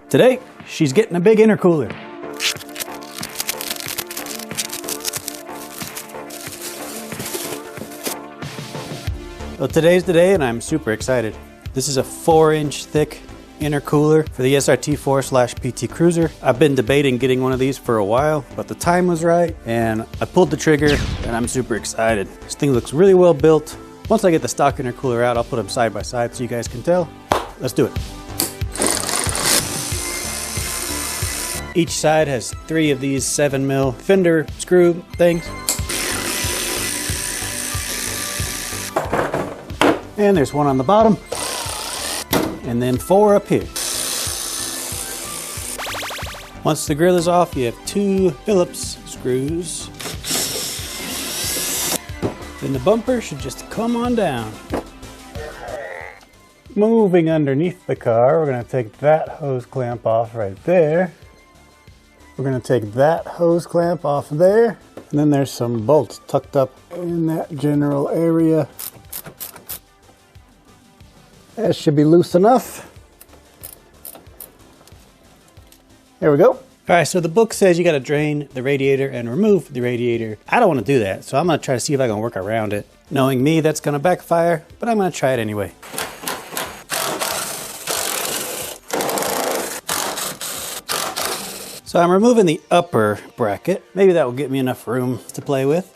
Today, she's getting a big intercooler. Well, today's the day and I'm super excited. This is a 4-inch thick intercooler for the SRT4/PT Cruiser. I've been debating getting one of these for a while, but the time was right and I pulled the trigger and I'm super excited. This thing looks really well built. Once I get the stock intercooler out, I'll put them side by side so you guys can tell. Let's do it. Each side has 3 of these 7mm fender screw things. And there's one on the bottom. And then 4 up here. Once the grill is off, you have 2 Phillips screws. Then the bumper should just come on down. Moving underneath the car, we're going to take that hose clamp off right there. We're going to take that hose clamp off there. And then there's some bolts tucked up in that general area. That should be loose enough. There we go. All right, so the book says you got to drain the radiator and remove the radiator. I don't want to do that, so I'm going to try to see if I can work around it. Knowing me, that's going to backfire, but I'm going to try it anyway. So I'm removing the upper bracket. Maybe that will get me enough room to play with.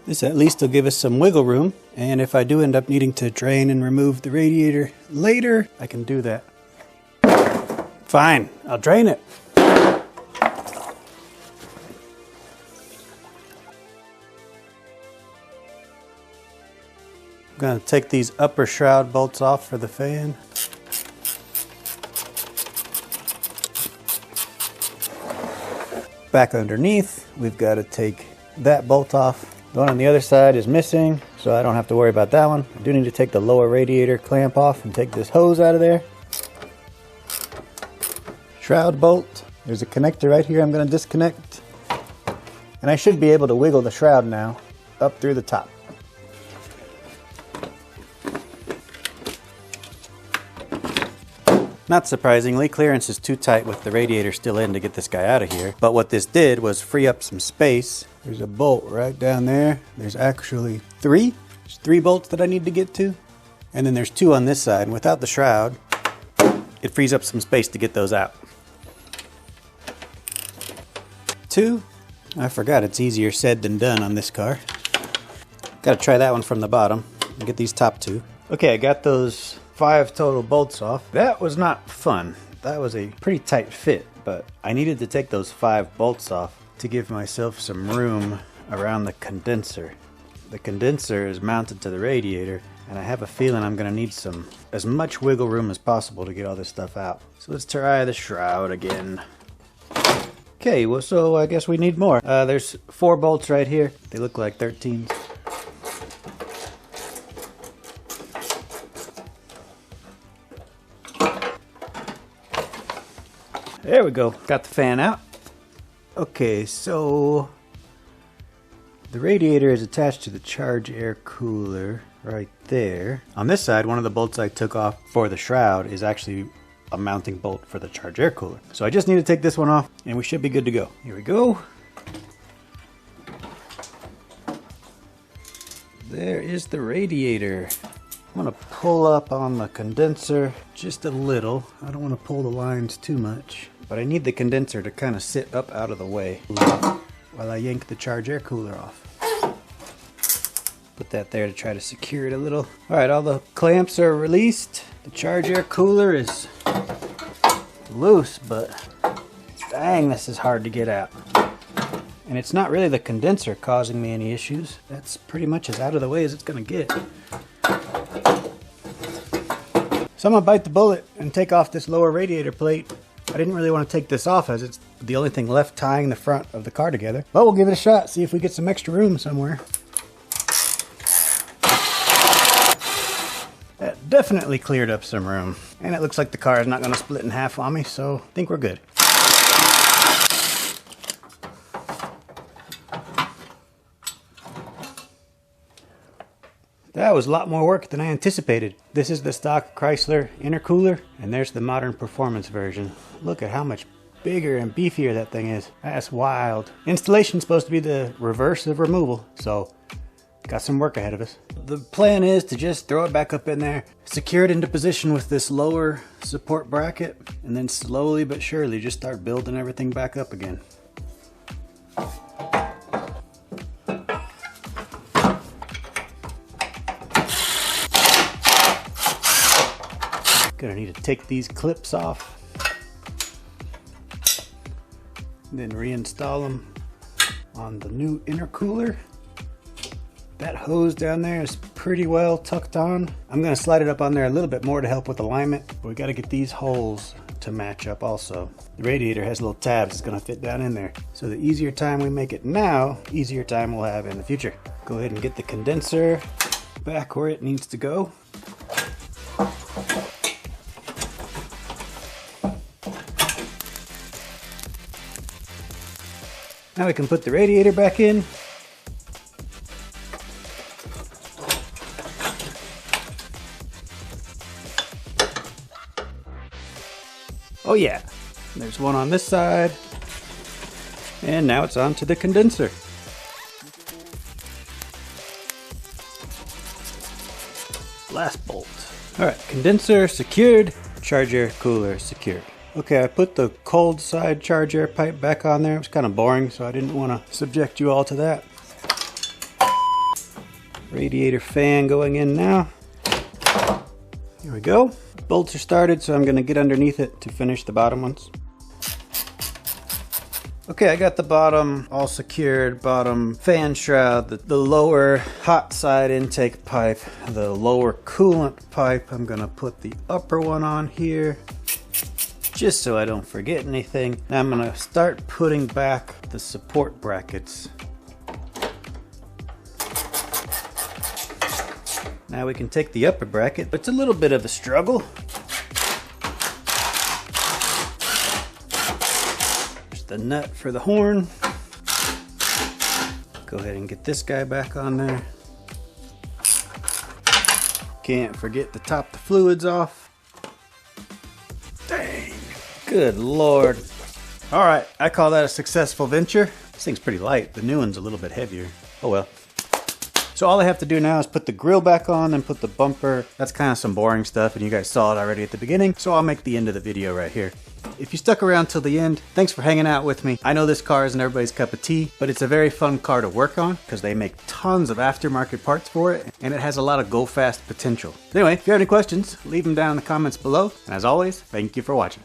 This at least will give us some wiggle room. And if I do end up needing to drain and remove the radiator later, I can do that. Fine, I'll drain it. I'm going to take these upper shroud bolts off for the fan. Back underneath, we've got to take that bolt off. The one on the other side is missing, so I don't have to worry about that one. I do need to take the lower radiator clamp off and take this hose out of there. Shroud bolt. There's a connector right here I'm going to disconnect. And I should be able to wiggle the shroud now up through the top. Not surprisingly, clearance is too tight with the radiator still in to get this guy out of here. But what this did was free up some space. There's a bolt right down there. There's actually 3. There's 3 bolts that I need to get to. And then there's 2 on this side. And without the shroud, it frees up some space to get those out. 2. I forgot it's easier said than done on this car. Gotta try that one from the bottom and get these top 2. Okay, I got those 5 total bolts off. That was not fun. That was a pretty tight fit, but I needed to take those 5 bolts off to give myself some room around the condenser. The condenser is mounted to the radiator, and I have a feeling I'm going to need as much wiggle room as possible to get all this stuff out. So let's try the shroud again. Okay, well, so I guess we need more. There's 4 bolts right here. They look like 13s. There we go. Got the fan out. Okay, so the radiator is attached to the charge air cooler right there. On this side, one of the bolts I took off for the shroud is actually a mounting bolt for the charge air cooler. So I just need to take this one off and we should be good to go. Here we go. There is the radiator. I'm going to pull up on the condenser just a little. I don't want to pull the lines too much, but I need the condenser to kind of sit up out of the way while I yank the charge air cooler off. Put that there to try to secure it a little. All right, all the clamps are released. The charge air cooler is loose, but dang, this is hard to get out. And it's not really the condenser causing me any issues. That's pretty much as out of the way as it's going to get. So I'm going to bite the bullet and take off this lower radiator plate. I didn't really want to take this off as it's the only thing left tying the front of the car together. But we'll give it a shot, see if we get some extra room somewhere. That definitely cleared up some room. And it looks like the car is not going to split in half on me, so I think we're good. That was a lot more work than I anticipated. This is the stock Chrysler Intercooler, and there's the modern performance version. Look at how much bigger and beefier that thing is. That's wild. Installation's supposed to be the reverse of removal, so got some work ahead of us. The plan is to just throw it back up in there, secure it into position with this lower support bracket, and then slowly but surely just start building everything back up again. Gonna need to take these clips off, then reinstall them on the new intercooler. That hose down there is pretty well tucked on. I'm gonna slide it up on there a little bit more to help with alignment, but we gotta get these holes to match up also. The radiator has little tabs, it's gonna fit down in there. So the easier time we make it now, easier time we'll have in the future. Go ahead and get the condenser back where it needs to go. Now we can put the radiator back in. Oh yeah, there's one on this side. And now it's on to the condenser. Last bolt. All right, condenser secured, charger cooler secured. Okay, I put the cold side charge air pipe back on there. It was kind of boring, so I didn't want to subject you all to that. Radiator fan going in now. Here we go. Bolts are started, so I'm going to get underneath it to finish the bottom ones. Okay, I got the bottom all secured, bottom fan shroud, the lower hot side intake pipe, the lower coolant pipe. I'm going to put the upper one on here, just so I don't forget anything. Now I'm gonna start putting back the support brackets. Now we can take the upper bracket. It's a little bit of a struggle. There's the nut for the horn. Go ahead and get this guy back on there. Can't forget to top the fluids off. Dang. Good Lord. All right, I call that a successful venture. This thing's pretty light. The new one's a little bit heavier. Oh well. So all I have to do now is put the grill back on and put the bumper. That's kind of some boring stuff, and you guys saw it already at the beginning, so I'll make the end of the video right here. If you stuck around till the end, thanks for hanging out with me. I know this car isn't everybody's cup of tea, but it's a very fun car to work on because they make tons of aftermarket parts for it, and it has a lot of go-fast potential. Anyway, if you have any questions, leave them down in the comments below. And as always, thank you for watching.